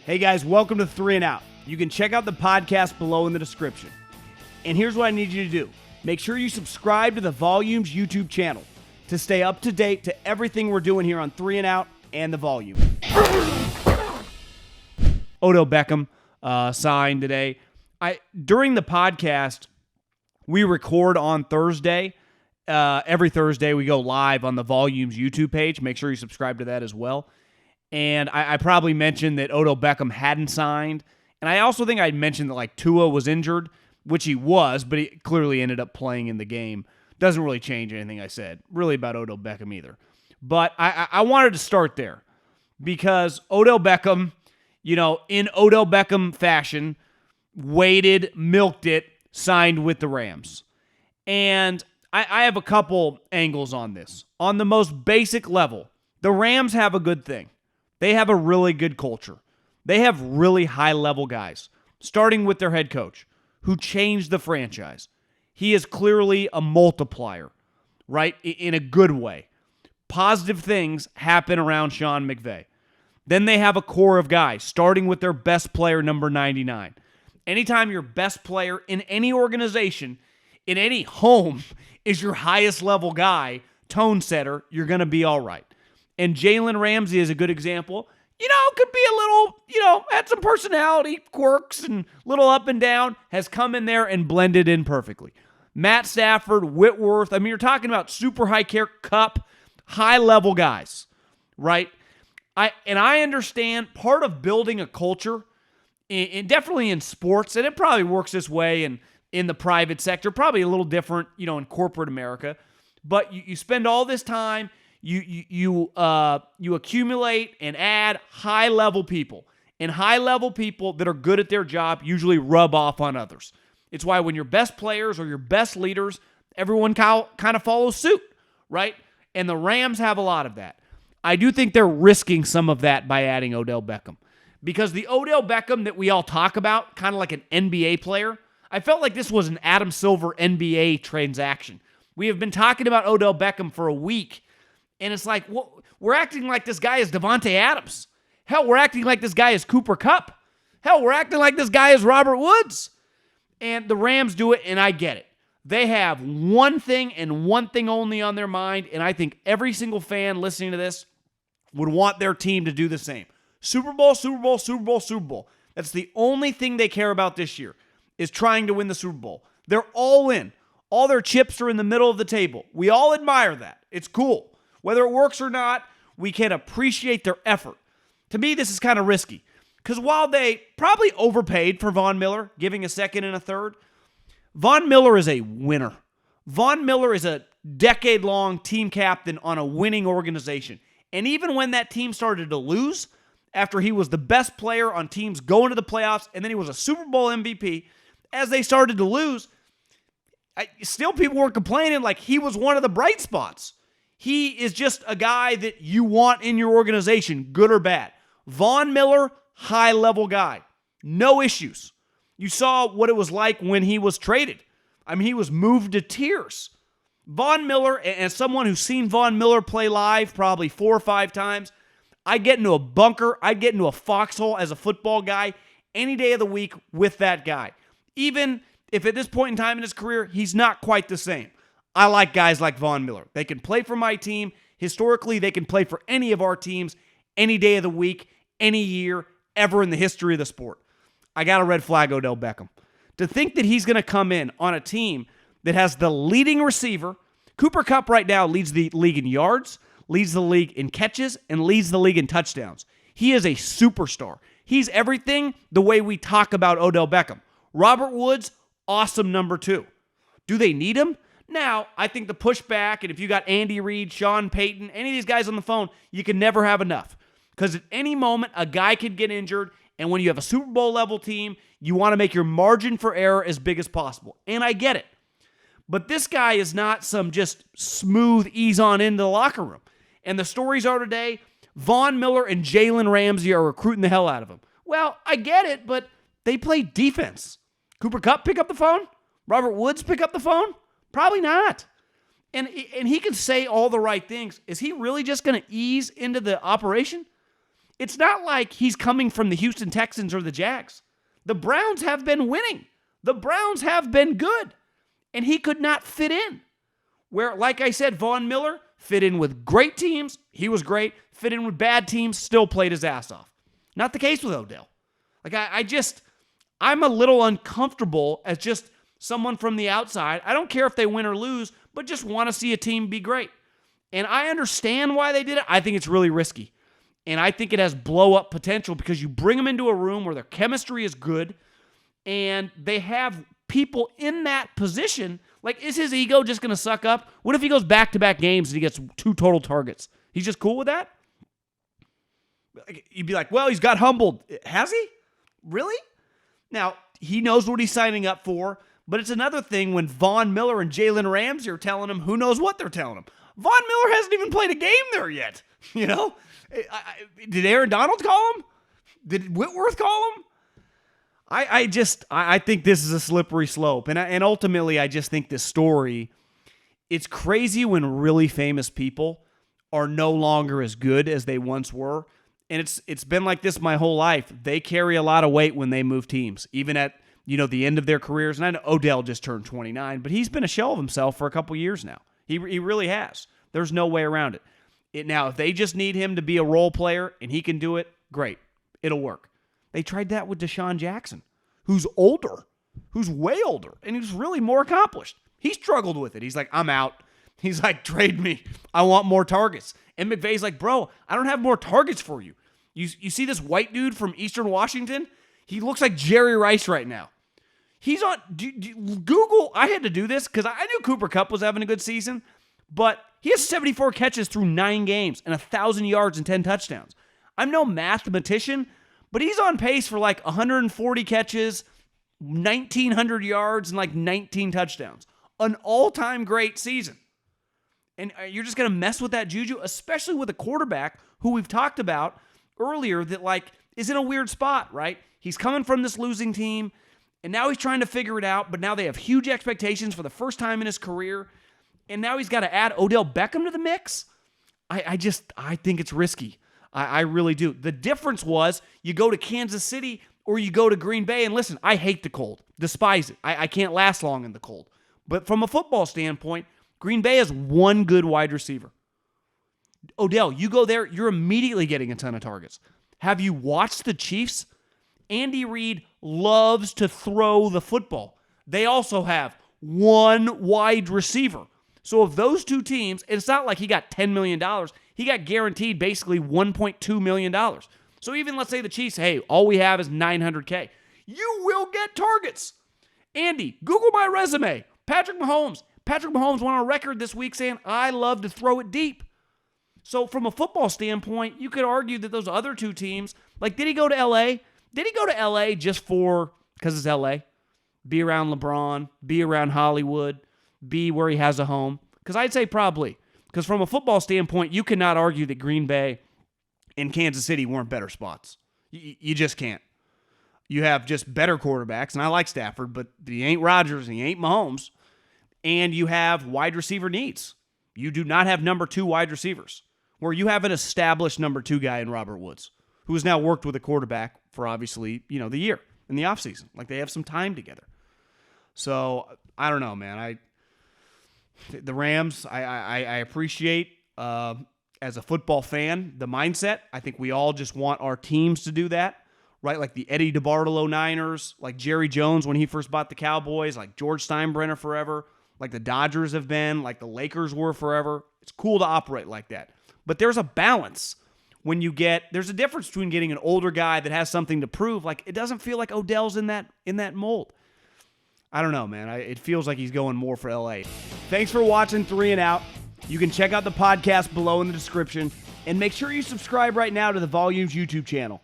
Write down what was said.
Hey guys, welcome to 3 and Out. You can check out the podcast below in the description. And here's what I need you to do. Make sure you subscribe to the Volumes YouTube channel to stay up to date to everything we're doing here on 3 and Out and the Volume. Odell Beckham signed today. During the podcast, we record on Thursday. Every Thursday, we go live on the Volumes YouTube page. Make sure you subscribe to that as well. And I probably mentioned that Odell Beckham hadn't signed. And I also think I mentioned that like Tua was injured, which he was, but he clearly ended up playing in the game. Doesn't really change anything I said, really, about Odell Beckham either. But I wanted to start there because Odell Beckham, in Odell Beckham fashion, waited, milked it, signed with the Rams. And I have a couple angles on this. On the most basic level, the Rams have a good thing. They have a really good culture. They have really high-level guys, starting with their head coach, who changed the franchise. He is clearly a multiplier, right, in a good way. Positive things happen around Sean McVay. Then they have a core of guys, starting with their best player, number 99. Anytime your best player in any organization, in any home, is your highest-level guy, tone setter, you're going to be all right. And Jalen Ramsey is a good example. Could be a little, had some personality quirks and little up and down, has come in there and blended in perfectly. Matt Stafford, Whitworth, you're talking about super high care cup, high-level guys, right? I understand part of building a culture, definitely in sports, and it probably works this way in the private sector, probably a little different, in corporate America, but you spend all this time, you accumulate and add high-level people. And high-level people that are good at their job usually rub off on others. It's why when your best players or your best leaders, everyone kind of follows suit, right? And the Rams have a lot of that. I do think they're risking some of that by adding Odell Beckham. Because the Odell Beckham that we all talk about, kind of like an NBA player, I felt like this was an Adam Silver NBA transaction. We have been talking about Odell Beckham for a week, and it's like, we're acting like this guy is Devontae Adams. Hell, we're acting like this guy is Cooper Kupp. Hell, we're acting like this guy is Robert Woods. And the Rams do it, and I get it. They have one thing and one thing only on their mind, and I think every single fan listening to this would want their team to do the same. Super Bowl, Super Bowl, Super Bowl, Super Bowl. That's the only thing they care about this year, is trying to win the Super Bowl. They're all in. All their chips are in the middle of the table. We all admire that. It's cool. Whether it works or not, we can appreciate their effort. To me, this is kind of risky. Because while they probably overpaid for Von Miller, giving a second and a third, Von Miller is a winner. Von Miller is a decade-long team captain on a winning organization. And even when that team started to lose, after he was the best player on teams going to the playoffs, and then he was a Super Bowl MVP, as they started to lose, still people were complaining like he was one of the bright spots. He is just a guy that you want in your organization, good or bad. Von Miller, high-level guy. No issues. You saw what it was like when he was traded. He was moved to tears. Von Miller, as someone who's seen Von Miller play live probably 4 or 5 times, I'd get into a bunker, I'd get into a foxhole as a football guy any day of the week with that guy. Even if at this point in time in his career, he's not quite the same. I like guys like Von Miller. They can play for my team. Historically, they can play for any of our teams any day of the week, any year, ever in the history of the sport. I got to red flag Odell Beckham. To think that he's going to come in on a team that has the leading receiver, Cooper Kupp right now leads the league in yards, leads the league in catches, and leads the league in touchdowns. He is a superstar. He's everything the way we talk about Odell Beckham. Robert Woods, awesome number 2. Do they need him? Now, I think the pushback, and if you got Andy Reid, Sean Payton, any of these guys on the phone, you can never have enough. Because at any moment, a guy could get injured, and when you have a Super Bowl level team, you want to make your margin for error as big as possible. And I get it. But this guy is not some just smooth ease on into the locker room. And the stories are today, Von Miller and Jalen Ramsey are recruiting the hell out of him. Well, I get it, but they play defense. Cooper Kupp pick up the phone? Robert Woods pick up the phone? Probably not. And he can say all the right things. Is he really just going to ease into the operation? It's not like he's coming from the Houston Texans or the Jags. The Browns have been winning. The Browns have been good. And he could not fit in. Where, like I said, Von Miller fit in with great teams. He was great. Fit in with bad teams. Still played his ass off. Not the case with Odell. Like, I'm a little uncomfortable as just someone from the outside. I don't care if they win or lose, but just want to see a team be great. And I understand why they did it. I think it's really risky. And I think it has blow-up potential because you bring them into a room where their chemistry is good and they have people in that position. Like, is his ego just going to suck up? What if he goes back-to-back games and he gets 2 total targets? He's just cool with that? You'd be like, well, he's got humbled. Has he? Really? Now, he knows what he's signing up for, but it's another thing when Von Miller and Jalen Ramsey are telling him who knows what they're telling him. Von Miller hasn't even played a game there yet. You know? Did Aaron Donald call him? Did Whitworth call him? I think this is a slippery slope. And ultimately, I just think this story, it's crazy when really famous people are no longer as good as they once were. And it's been like this my whole life. They carry a lot of weight when they move teams, even at the end of their careers. And I know Odell just turned 29, but he's been a shell of himself for a couple years now. He really has. There's no way around it. Now, if they just need him to be a role player and he can do it, great. It'll work. They tried that with Deshaun Jackson, who's older, who's way older, and he's really more accomplished. He struggled with it. He's like, I'm out. He's like, trade me. I want more targets. And McVay's like, bro, I don't have more targets for you. You see this white dude from Eastern Washington? He looks like Jerry Rice right now. He's on Google. I had to do this because I knew Cooper Kupp was having a good season, but he has 74 catches through 9 games and 1,000 yards and 10 touchdowns. I'm no mathematician, but he's on pace for like 140 catches, 1,900 yards, and like 19 touchdowns. An all-time great season. And you're just going to mess with that juju, especially with a quarterback who we've talked about earlier that like is in a weird spot, right? He's coming from this losing team, and now he's trying to figure it out, but now they have huge expectations for the first time in his career, and now he's got to add Odell Beckham to the mix? I think it's risky. I really do. The difference was you go to Kansas City or you go to Green Bay, and listen, I hate the cold. Despise it. I can't last long in the cold. But from a football standpoint, Green Bay has one good wide receiver. Odell, you go there, you're immediately getting a ton of targets. Have you watched the Chiefs? Andy Reid loves to throw the football. They also have one wide receiver. So if those two teams, it's not like he got $10 million. He got guaranteed basically $1.2 million. So even let's say the Chiefs, hey, all we have is $900K. You will get targets. Andy, Google my resume. Patrick Mahomes went on a record this week saying, I love to throw it deep. So from a football standpoint, you could argue that those other two teams, like did he go to L.A.? Did he go to L.A. just because it's L.A.? Be around LeBron, be around Hollywood, be where he has a home? Because I'd say probably. Because from a football standpoint, you cannot argue that Green Bay and Kansas City weren't better spots. You just can't. You have just better quarterbacks, and I like Stafford, but he ain't Rodgers and he ain't Mahomes. And you have wide receiver needs. You do not have number 2 wide receivers, where you have an established number 2 guy in Robert Woods, who has now worked with a quarterback for obviously, the year in the offseason. Like they have some time together. So I don't know, man. The Rams, I appreciate as a football fan the mindset. I think we all just want our teams to do that, right? Like the Eddie DeBartolo Niners, like Jerry Jones when he first bought the Cowboys, like George Steinbrenner forever, like the Dodgers have been, like the Lakers were forever. It's cool to operate like that. But there's a balance when there's a difference between getting an older guy that has something to prove. Like it doesn't feel like Odell's in that mold. I don't know, man. It feels like he's going more for LA. Thanks for watching 3 and Out. You can check out the podcast below in the description, and make sure you subscribe right now to the Volumes YouTube channel.